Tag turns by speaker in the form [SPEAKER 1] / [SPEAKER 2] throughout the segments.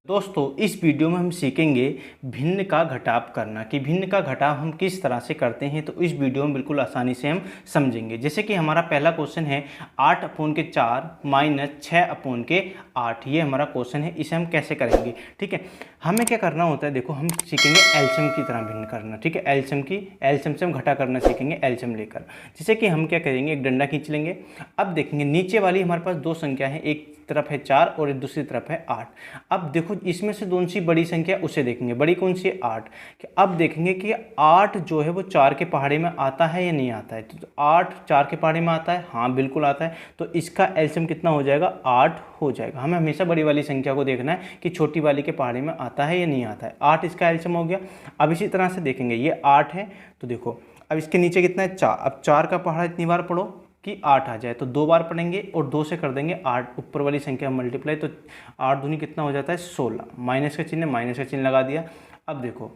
[SPEAKER 1] दोस्तों इस वीडियो में हम सीखेंगे भिन्न का घटाव करना कि भिन्न का घटाव हम किस तरह से करते हैं। तो इस वीडियो में बिल्कुल आसानी से हम समझेंगे। जैसे कि हमारा पहला क्वेश्चन है 8/4 माइनस 6/8। ये हमारा क्वेश्चन है, इसे हम कैसे करेंगे। ठीक है, हमें क्या करना होता है, देखो हम सीखेंगे एलसीएम की तरह भिन्न करना। ठीक है, एलसीएम से हम घटा करना सीखेंगे एलसीएम लेकर। जैसे कि हम क्या करेंगे, एक डंडा खींच लेंगे। अब देखेंगे नीचे वाली हमारे पास दो संख्या है, एक तरफ है 4 और दूसरी तरफ है 8। अब देखो इसमें से कौन सी बड़ी संख्या उसे देखेंगे, बड़ी कौन सी है 8। अब देखेंगे कि 8 जो है वो 4 के पहाड़े में आता है या नहीं आता है। तो 8 4 के पहाड़े में आता है, हाँ बिल्कुल आता है। तो इसका एलसीएम कितना हो जाएगा, 8 हो जाएगा। हमें हमेशा बड़ी वाली संख्या को देखना है कि छोटी वाली के पहाड़े में आता है या नहीं आता है। 8 इसका एलसीएम हो गया। अब इसी तरह से देखेंगे ये 8 है, तो देखो अब इसके नीचे कितना है 4। अब 4 का पहाड़ा इतनी बार पढ़ो कि 8 आ जाए, तो 2 बार पढ़ेंगे और 2 से कर देंगे 8 ऊपर वाली संख्या मल्टीप्लाई। तो 8 दूनी कितना हो जाता है 16। माइनस का चिन्ह, माइनस का चिन्ह लगा दिया। अब देखो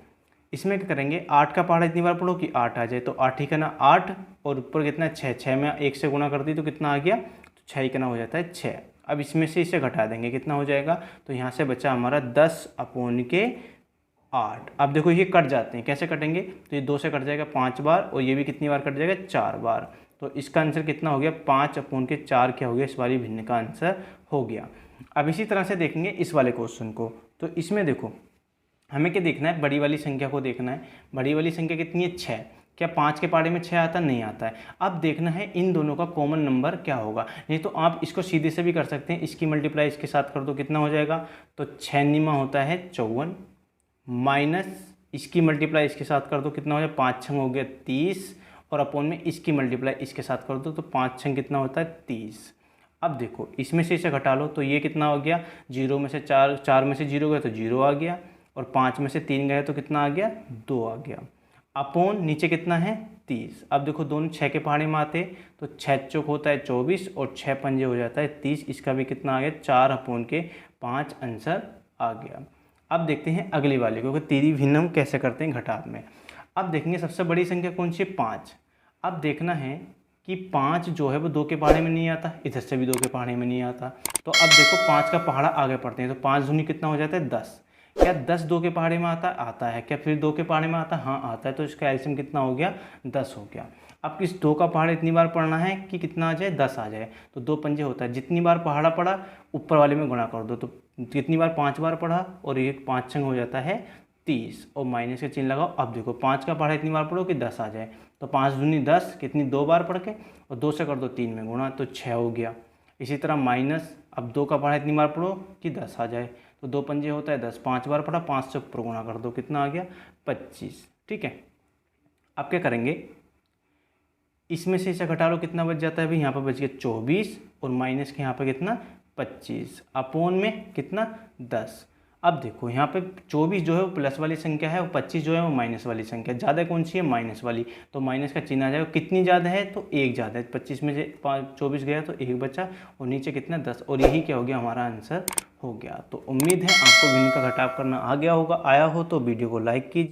[SPEAKER 1] इसमें क्या करेंगे, 8 का पहाड़ा इतनी बार पढ़ो कि 8 आ जाए, तो 8 ही का ना 8 और ऊपर कितना 6। 6 में 1 से गुणा कर दी तो कितना आ गया, तो 6 ही का ना हो जाता है 6। अब इसमें से इसे घटा देंगे, कितना हो जाएगा, तो यहाँ से बचा हमारा 10/8। अब देखो ये कट जाते हैं, कैसे कटेंगे, तो ये 2 से कट जाएगा 5 बार और ये भी कितनी बार कट जाएगा 4 बार। तो इसका आंसर कितना हो गया, 5/4 क्या हो गया, इस वाली भिन्न का आंसर हो गया। अब इसी तरह से देखेंगे इस वाले क्वेश्चन को। तो इसमें देखो हमें क्या देखना है, बड़ी वाली संख्या को देखना है। बड़ी वाली संख्या कितनी है 6। क्या 5 के पहाड़े में 6 आता, नहीं आता है। अब देखना है इन दोनों का कॉमन नंबर क्या होगा। नहीं तो आप इसको सीधे से भी कर सकते हैं, इसकी मल्टीप्लाई इसके साथ कर दो, कितना हो जाएगा, तो 6 निमा होता है 54 माइनस इसकी मल्टीप्लाई इसके साथ कर दो, कितना हो जाए 5 छंग हो गया 30 और अपोन में इसकी मल्टीप्लाई इसके साथ कर दो, तो 5 छंग कितना होता है 30। अब देखो इसमें से इसे घटा लो, तो ये कितना हो गया, 0 में से 4, 4 में से 0 गया तो 0 आ गया और 5 में से 3 गया तो कितना आ गया 2 आ गया। अपोन नीचे कितना है 30। अब देखो दोनों 6 के पहाड़े में आते, तो 6 चौक होता है 24 और 6 पंजे हो जाता है 30। इसका भी कितना आ गया 4/5 आंसर आ गया। अब देखते हैं अगली वाली को कि तीरी भिन्न हम कैसे करते हैं घटाव में। अब देखेंगे सबसे बड़ी संख्या कौन सी है 5। अब देखना है कि 5 जो है वो 2 के पहाड़े में नहीं आता, इधर से भी 2 के पहाड़े में नहीं आता। तो अब देखो 5 का पहाड़ा आगे पढ़ते हैं, तो 5 दूनी कितना हो जाता है 10। क्या 10 2 के पहाड़े में आता, आता है। क्या फिर 2 के पहाड़े में आता, हाँ आता है। तो इसका एलसीएम कितना हो गया 10 हो गया। अब इस 2 का पहाड़ा इतनी बार पढ़ना है कि कितना आ जाए 10 आ जाए। तो 2 पंजे होता है, जितनी बार पहाड़ा पड़ा ऊपर वाले में गुणा कर दो, तो कितनी बार 5 बार पढ़ा और ये 5 छंग हो जाता है 30 और माइनस के चिन्ह लगाओ। अब देखो 5 का पहाड़ा इतनी बार पढ़ो कि 10 आ जाए, तो 5 दूनी 10, कितनी 2 बार पढ़ के और 2 से कर दो 3 में गुणा, तो 6 हो गया। इसी तरह माइनस, अब 2 का पहाड़ा इतनी बार पढ़ो कि 10 आ जाए, तो 2 पंजे होता है 10, 5 बार पढ़ा, 5 से ऊपर गुणा कर दो, कितना आ गया 25। ठीक है, अब क्या करेंगे, इसमें से इसे घटा लो, कितना बच जाता है भाई, यहाँ पर बच गया 24 और माइनस के यहाँ पर कितना 25 अपोन में कितना 10। अब देखो यहाँ पे 24 जो है वो प्लस वाली संख्या है और 25 जो है वो माइनस वाली संख्या। ज़्यादा कौन सी है, माइनस वाली। तो माइनस का चिन्ह आ जाएगा, कितनी ज़्यादा है, तो 1 ज़्यादा है। 25 में से 24 गया तो 1 बचा और नीचे कितना 10, और यही क्या हो गया हमारा आंसर हो गया। तो उम्मीद है आपको भिन्न का घटाव करना आ गया होगा। आया हो तो वीडियो को लाइक कीजिए।